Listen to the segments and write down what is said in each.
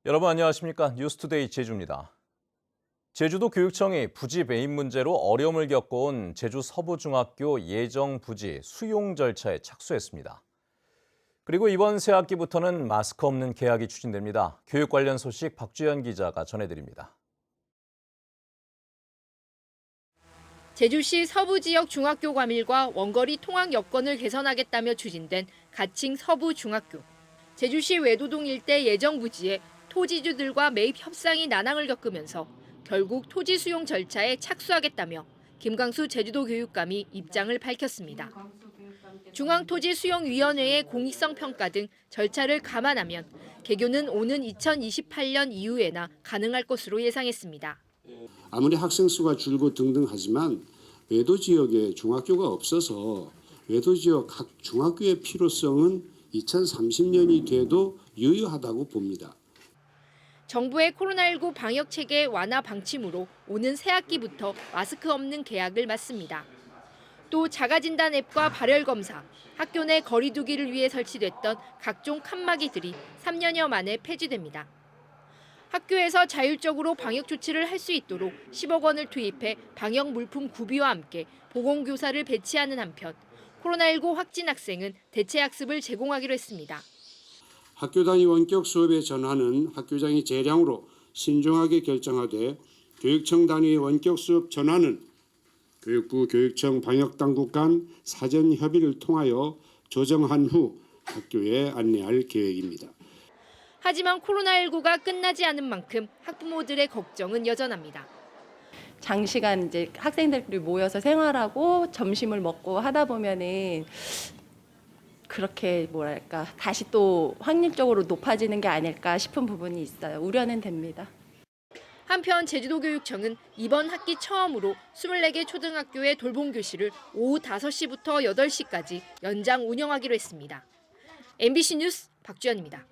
여러분 안녕하십니까? 뉴스투데이 제주입니다. 제주도 교육청이 부지 배임 문제로 어려움을 겪어온 제주 서부중학교 예정 부지 수용 절차에 착수했습니다. 그리고 이번 새학기부터는 마스크 없는 개학이 추진됩니다. 교육 관련 소식 박주연 기자가 전해드립니다. 제주시 서부 지역 중학교 과밀과 원거리 통학 여건을 개선하겠다며 추진된 가칭 서부중학교. 제주시 외도동 일대 예정 부지에 토지주들과 매입 협상이 난항을 겪으면서 결국 토지 수용 절차에 착수하겠다며 김광수 제주도 교육감이 입장을 밝혔습니다. 중앙토지수용위원회의 공익성 평가 등 절차를 감안하면 개교는 오는 2028년 이후에나 가능할 것으로 예상했습니다. 아무리 학생 수가 줄고 등등 하지만 외도 지역에 중학교가 없어서 외도 지역 각 중학교의 필요성은 2030년이 돼도 유효하다고 봅니다. 정부의 코로나19 방역 체계 완화 방침으로 오는 새학기부터 마스크 없는 개학을 맞습니다. 또 자가진단 앱과 발열 검사, 학교 내 거리 두기를 위해 설치됐던 각종 칸막이들이 3년여 만에 폐지됩니다. 학교에서 자율적으로 방역 조치를 할 수 있도록 10억 원을 투입해 방역 물품 구비와 함께 보건교사를 배치하는 한편 코로나19 확진 학생은 대체 학습을 제공하기로 했습니다. 학교 단위 원격 수업의 전환은 학교장이 재량으로 신중하게 결정하되 교육청 단위 원격 수업 전환은 교육부, 교육청, 방역당국 간 사전 협의를 통하여 조정한 후 학교에 안내할 계획입니다. 하지만 코로나19가 끝나지 않은 만큼 학부모들의 걱정은 여전합니다. 장시간 이제 학생들이 모여서 생활하고 점심을 먹고 하다 보면은 그렇게 뭐랄까 다시 또 확률적으로 높아지는 게 아닐까 싶은 부분이 있어요. 우려는 됩니다. 한편 제주도교육청은 이번 학기 처음으로 24개 초등학교의 돌봄교실을 오후 5시부터 8시까지 연장 운영하기로 했습니다. MBC 뉴스 박주연입니다.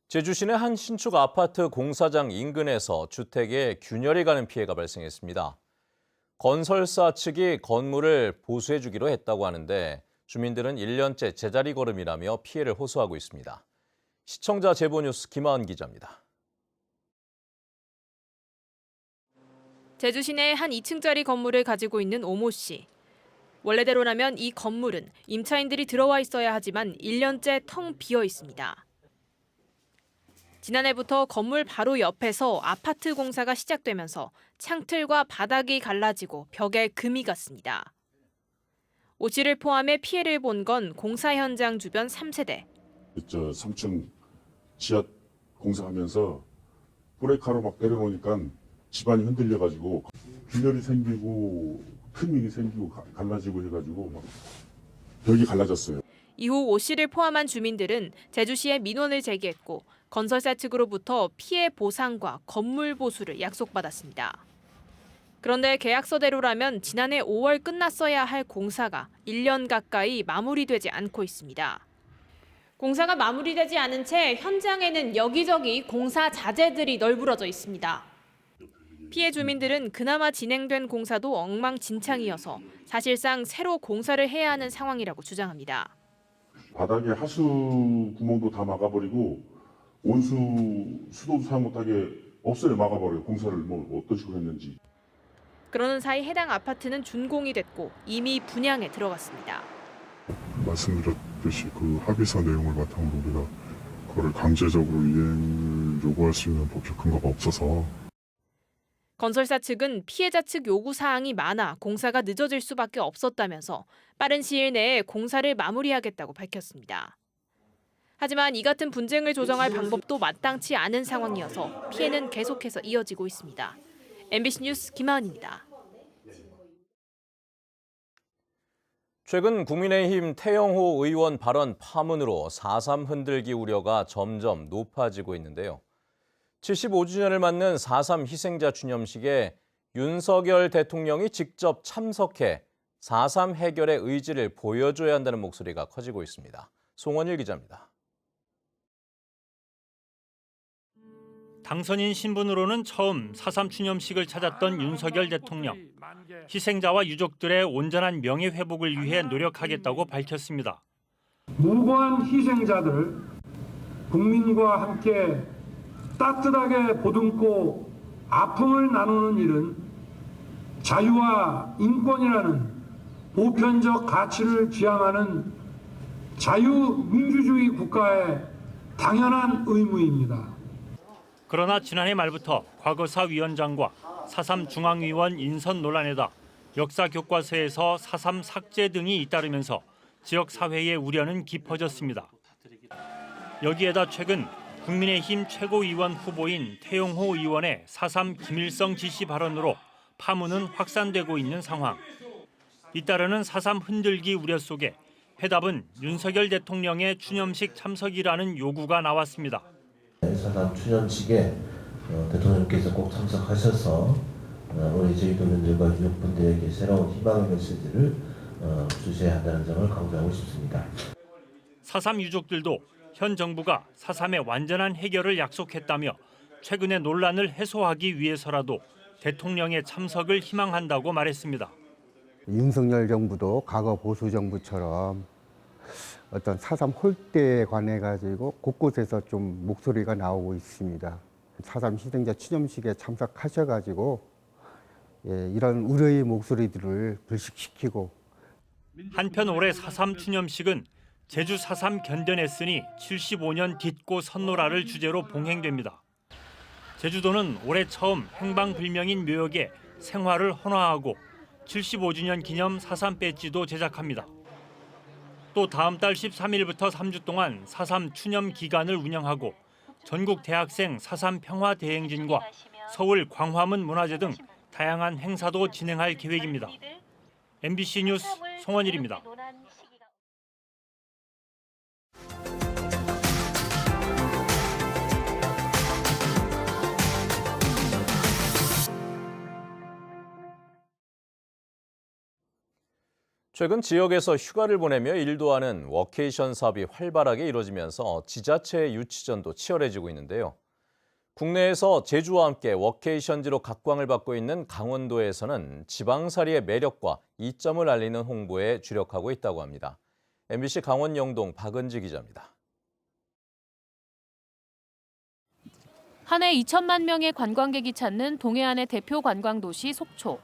제주시내 한 신축 아파트 공사장 인근에서 주택에 균열이 가는 피해가 발생했습니다. 건설사 측이 건물을 보수해주기로 했다고 하는데 주민들은 1년째 제자리 걸음이라며 피해를 호소하고 있습니다. 시청자 제보뉴스 김하은 기자입니다. 제주 시내 한 2층짜리 건물을 가지고 있는 오모 씨. 원래대로라면 이 건물은 임차인들이 들어와 있어야 하지만 1년째 텅 비어 있습니다. 지난해부터 건물 바로 옆에서 아파트 공사가 시작되면서 창틀과 바닥이 갈라지고 벽에 금이 갔습니다. 오 씨를 포함해 피해를 본 건 공사 현장 주변 3세대. 3층 지하 공사하면서 브레이크로 막 내려놓으니까 집안이 흔들려가지고 균열이 생기고 틈이 생기고 갈라지고 해가지고 막 벽이 갈라졌어요. 이후 오 씨를 포함한 주민들은 제주시에 민원을 제기했고 건설사 측으로부터 피해 보상과 건물 보수를 약속받았습니다. 그런데 계약서대로라면 지난해 5월 끝났어야 할 공사가 1년 가까이 마무리되지 않고 있습니다. 공사가 마무리되지 않은 채 현장에는 여기저기 공사 자재들이 널브러져 있습니다. 피해 주민들은 그나마 진행된 공사도 엉망진창이어서 사실상 새로 공사를 해야 하는 상황이라고 주장합니다. 바닥에 하수 구멍도 다 막아버리고 온수 수도도 사용 못하게 없어요. 막아버려요. 공사를 어떤 식으로 했는지. 그러는 사이 해당 아파트는 준공이 됐고 이미 분양에 들어갔습니다. 말씀드렸듯이 그 합의서 내용을 바탕으로 우리가 그거를 강제적으로 이행을 요구할 수 있는 법적 근거가 없어서 건설사 측은 피해자 측 요구 사항이 많아 공사가 늦어질 수밖에 없었다면서 빠른 시일 내에 공사를 마무리하겠다고 밝혔습니다. 하지만 이 같은 분쟁을 조정할 방법도 마땅치 않은 상황이어서 피해는 계속해서 이어지고 있습니다. MBC 뉴스 김하은입니다. 최근 국민의힘 태영호 의원 발언 파문으로 4.3 흔들기 우려가 점점 높아지고 있는데요. 75주년을 맞는 4.3 희생자 추념식에 윤석열 대통령이 직접 참석해 4.3 해결의 의지를 보여줘야 한다는 목소리가 커지고 있습니다. 송원일 기자입니다. 당선인 신분으로는 처음 4.3 추념식을 찾았던 윤석열 대통령. 희생자와 유족들의 온전한 명예회복을 위해 노력하겠다고 밝혔습니다. 무고한 희생자들 국민과 함께 따뜻하게 보듬고 아픔을 나누는 일은 자유와 인권이라는 보편적 가치를 지향하는 자유민주주의 국가의 당연한 의무입니다. 그러나 지난해 말부터 과거사 위원장과 4.3 중앙위원 인선 논란에다 역사 교과서에서 4.3 삭제 등이 잇따르면서 지역 사회의 우려는 깊어졌습니다. 여기에다 최근 국민의힘 최고위원 후보인 태영호 의원의 4.3 김일성 지시 발언으로 파문은 확산되고 있는 상황. 잇따르는 4.3 흔들기 우려 속에 해답은 윤석열 대통령의 추념식 참석이라는 요구가 나왔습니다. 4.3 추념식에 대통령께서 꼭 참석하셔서 우리 제주도민들과 유족분들에게 새로운 희망의 메시지를 주셔야 한다는 점을 강조하고 싶습니다. 4.3 유족들도 현 정부가 4.3의 완전한 해결을 약속했다며 최근의 논란을 해소하기 위해서라도 대통령의 참석을 희망한다고 말했습니다. 윤석열 정부도 과거 보수 정부처럼 어떤 4.3 홀대에 관해 가지고 곳곳에서 좀 목소리가 나오고 있습니다. 4.3 희생자 추념식에 참석하셔 가지고 이런 우려의 목소리들을 불식시키고 한편 올해 4.3 추념식은 제주 4.3 견뎌냈으니 75년 딛고 선노라를 주제로 봉행됩니다. 제주도는 올해 처음 행방불명인 묘역에 생화를 헌화하고 75주년 기념 4.3 배지도 제작합니다. 또 다음 달 13일부터 3주 동안 4.3 추념 기간을 운영하고 전국 대학생 4.3 평화 대행진과 서울 광화문 문화제 등 다양한 행사도 진행할 계획입니다. MBC 뉴스 송원일입니다. 최근 지역에서 휴가를 보내며 일도 하는 워케이션 사업이 활발하게 이루어지면서 지자체의 유치전도 치열해지고 있는데요. 국내에서 제주와 함께 워케이션지로 각광을 받고 있는 강원도에서는 지방살이의 매력과 이점을 알리는 홍보에 주력하고 있다고 합니다. MBC 강원 영동 박은지 기자입니다. 한 해 2천만 명의 관광객이 찾는 동해안의 대표 관광도시 속초.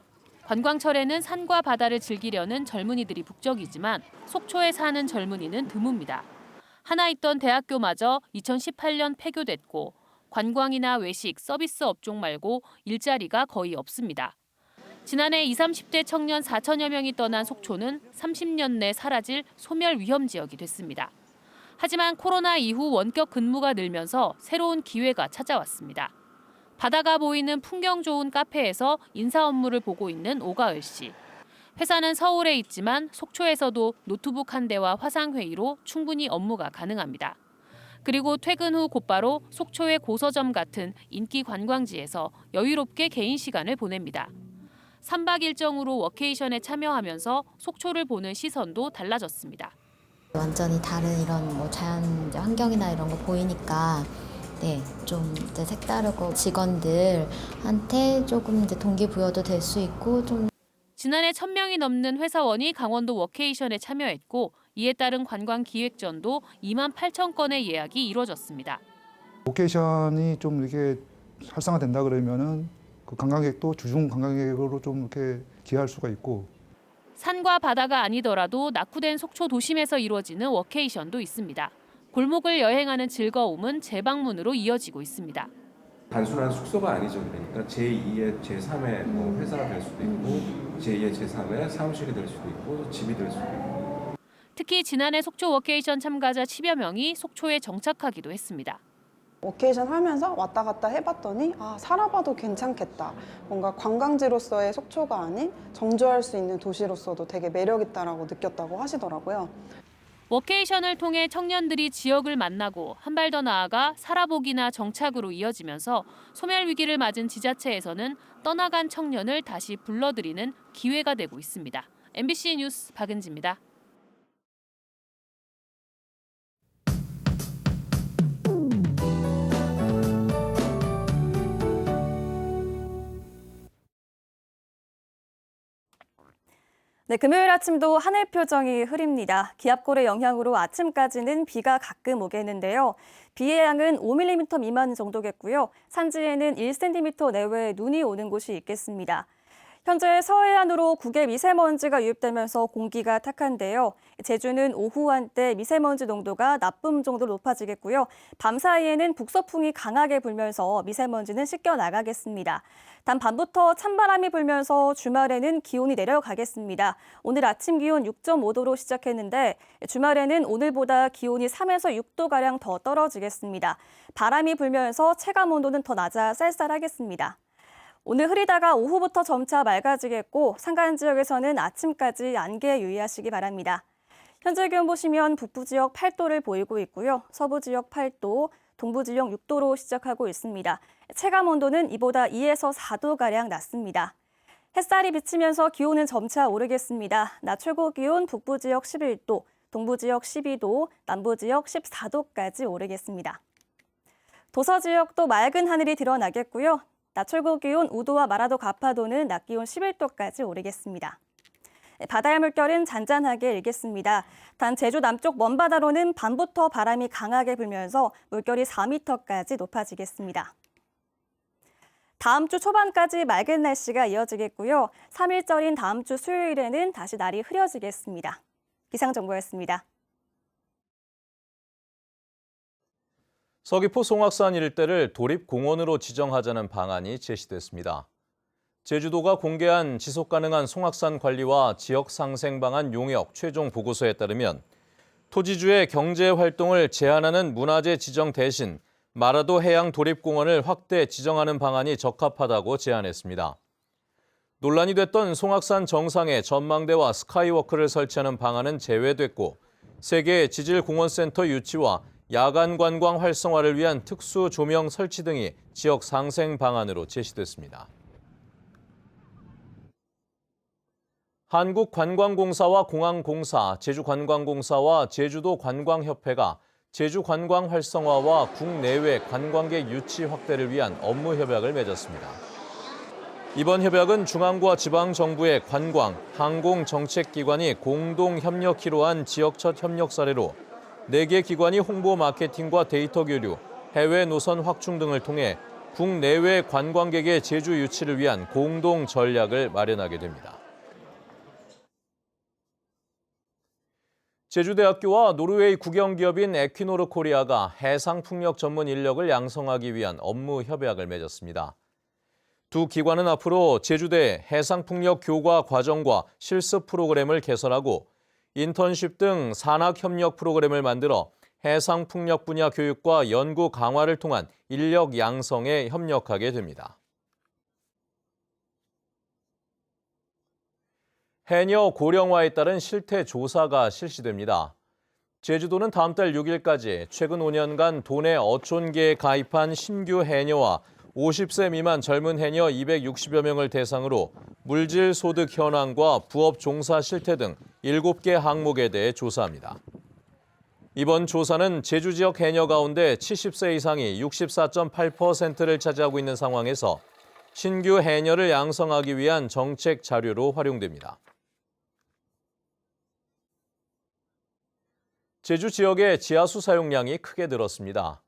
관광철에는 산과 바다를 즐기려는 젊은이들이 북적이지만 속초에 사는 젊은이는 드뭅니다. 하나 있던 대학교마저 2018년 폐교됐고 관광이나 외식, 서비스 업종 말고 일자리가 거의 없습니다. 지난해 20, 30대 청년 4천여 명이 떠난 속초는 30년 내 사라질 소멸 위험 지역이 됐습니다. 하지만 코로나 이후 원격 근무가 늘면서 새로운 기회가 찾아왔습니다. 바다가 보이는 풍경 좋은 카페에서 인사 업무를 보고 있는 오가을 씨. 회사는 서울에 있지만 속초에서도 노트북 한 대와 화상회의로 충분히 업무가 가능합니다. 그리고 퇴근 후 곧바로 속초의 고서점 같은 인기 관광지에서 여유롭게 개인 시간을 보냅니다. 3박 일정으로 워케이션에 참여하면서 속초를 보는 시선도 달라졌습니다. 완전히 다른 이런 자연 환경이나 이런 거 보이니까 좀 색다르고 직원들한테 조금 동기부여도 될 수 있고 좀. 지난해 1,000명이 넘는 회사원이 강원도 워케이션에 참여했고 이에 따른 관광 기획전도 2만 8천 건의 예약이 이루어졌습니다. 워케이션이 좀 이렇게 활성화된다 그러면은 그 관광객도 주중 관광객으로 좀 이렇게 기여할 수가 있고. 산과 바다가 아니더라도 낙후된 속초 도심에서 이루어지는 워케이션도 있습니다. 골목을 여행하는 즐거움은 재방문으로 이어지고 있습니다. 단순한 숙소가 아니죠. 그러니까 제2의 제3의 회사가 될 수도 있고 제2의 제3의 사무실이 될 수도 있고 집이 될 수도 있고. 특히 지난해 속초 워케이션 참가자 10여 명이 속초에 정착하기도 했습니다. 워케이션 하면서 왔다 갔다 해봤더니 살아봐도 괜찮겠다. 뭔가 관광지로서의 속초가 아닌 정주할 수 있는 도시로서도 되게 매력있다라고 느꼈다고 하시더라고요. 워케이션을 통해 청년들이 지역을 만나고 한 발 더 나아가 살아보기나 정착으로 이어지면서 소멸 위기를 맞은 지자체에서는 떠나간 청년을 다시 불러들이는 기회가 되고 있습니다. MBC 뉴스 박은지입니다. 네, 금요일 아침도 하늘 표정이 흐립니다. 기압골의 영향으로 아침까지는 비가 가끔 오겠는데요. 비의 양은 5mm 미만 정도겠고요. 산지에는 1cm 내외의 눈이 오는 곳이 있겠습니다. 현재 서해안으로 국외 미세먼지가 유입되면서 공기가 탁한데요. 제주는 오후 한때 미세먼지 농도가 나쁨 정도로 높아지겠고요. 밤 사이에는 북서풍이 강하게 불면서 미세먼지는 씻겨 나가겠습니다. 단 밤부터 찬바람이 불면서 주말에는 기온이 내려가겠습니다. 오늘 아침 기온 6.5도로 시작했는데 주말에는 오늘보다 기온이 3에서 6도가량 더 떨어지겠습니다. 바람이 불면서 체감 온도는 더 낮아 쌀쌀하겠습니다. 오늘 흐리다가 오후부터 점차 맑아지겠고 산간 지역에서는 아침까지 안개에 유의하시기 바랍니다. 현재 기온 보시면 북부 지역 8도를 보이고 있고요. 서부 지역 8도, 동부 지역 6도로 시작하고 있습니다. 체감 온도는 이보다 2에서 4도가량 낮습니다. 햇살이 비치면서 기온은 점차 오르겠습니다. 낮 최고 기온 북부 지역 11도, 동부 지역 12도, 남부 지역 14도까지 오르겠습니다. 도서 지역도 맑은 하늘이 드러나겠고요. 낮 최고 기온 우도와 마라도 가파도는 낮 기온 11도까지 오르겠습니다. 바다의 물결은 잔잔하게 일겠습니다. 단 제주 남쪽 먼바다로는 밤부터 바람이 강하게 불면서 물결이 4m까지 높아지겠습니다. 다음 주 초반까지 맑은 날씨가 이어지겠고요. 3일절인 다음 주 수요일에는 다시 날이 흐려지겠습니다. 기상정보였습니다. 서귀포 송악산 일대를 도립공원으로 지정하자는 방안이 제시됐습니다. 제주도가 공개한 지속가능한 송악산 관리와 지역 상생 방안 용역 최종 보고서에 따르면 토지주의 경제 활동을 제한하는 문화재 지정 대신 마라도 해양 도립공원을 확대 지정하는 방안이 적합하다고 제안했습니다. 논란이 됐던 송악산 정상에 전망대와 스카이워크를 설치하는 방안은 제외됐고 세계 지질공원센터 유치와 야간 관광 활성화를 위한 특수 조명 설치 등이 지역 상생 방안으로 제시됐습니다. 한국관광공사와 공항공사, 제주관광공사와 제주도관광협회가 제주관광 활성화와 국내외 관광객 유치 확대를 위한 업무 협약을 맺었습니다. 이번 협약은 중앙부와 지방정부의 관광, 항공 정책기관이 공동 협력키로 한 지역 첫 협력 사례로 4개 기관이 홍보 마케팅과 데이터 교류, 해외 노선 확충 등을 통해 국내외 관광객의 제주 유치를 위한 공동 전략을 마련하게 됩니다. 제주대학교와 노르웨이 국영기업인 에퀴노르 코리아가 해상풍력 전문 인력을 양성하기 위한 업무 협약을 맺었습니다. 두 기관은 앞으로 제주대 해상풍력 교과 과정과 실습 프로그램을 개설하고 인턴십 등 산학협력 프로그램을 만들어 해상풍력 분야 교육과 연구 강화를 통한 인력 양성에 협력하게 됩니다. 해녀 고령화에 따른 실태 조사가 실시됩니다. 제주도는 다음 달 6일까지 최근 5년간 도내 어촌계에 가입한 신규 해녀와 50세 미만 젊은 해녀 260여 명을 대상으로 물질 소득 현황과 부업 종사 실태 등 7개 항목에 대해 조사합니다. 이번 조사는 제주 지역 해녀 가운데 70세 이상이 64.8%를 차지하고 있는 상황에서 신규 해녀를 양성하기 위한 정책 자료로 활용됩니다. 제주 지역의 지하수 사용량이 크게 늘었습니다.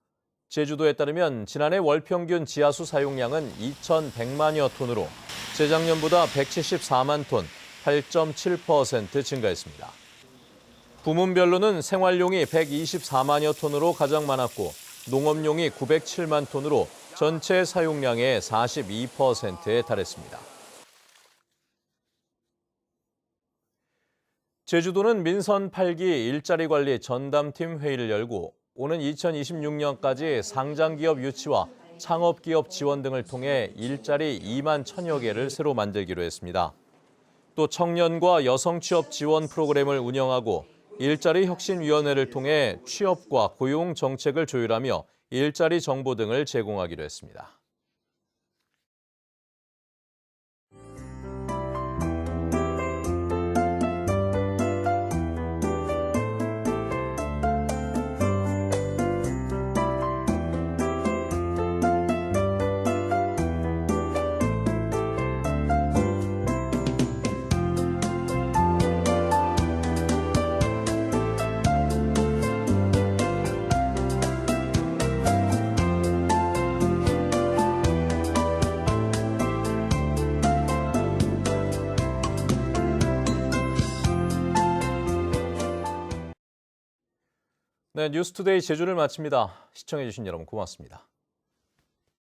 제주도에 따르면 지난해 월 평균 지하수 사용량은 2,100만여 톤으로 재작년보다 174만 톤, 8.7% 증가했습니다. 부문별로는 생활용이 124만여 톤으로 가장 많았고 농업용이 907만 톤으로 전체 사용량의 42%에 달했습니다. 제주도는 민선 8기 일자리 관리 전담팀 회의를 열고 오는 2026년까지 상장기업 유치와 창업기업 지원 등을 통해 일자리 2만 1,000여 개를 새로 만들기로 했습니다. 또 청년과 여성 취업 지원 프로그램을 운영하고 일자리 혁신위원회를 통해 취업과 고용 정책을 조율하며 일자리 정보 등을 제공하기로 했습니다. 네, 뉴스투데이 제주를 마칩니다. 시청해주신 여러분 고맙습니다.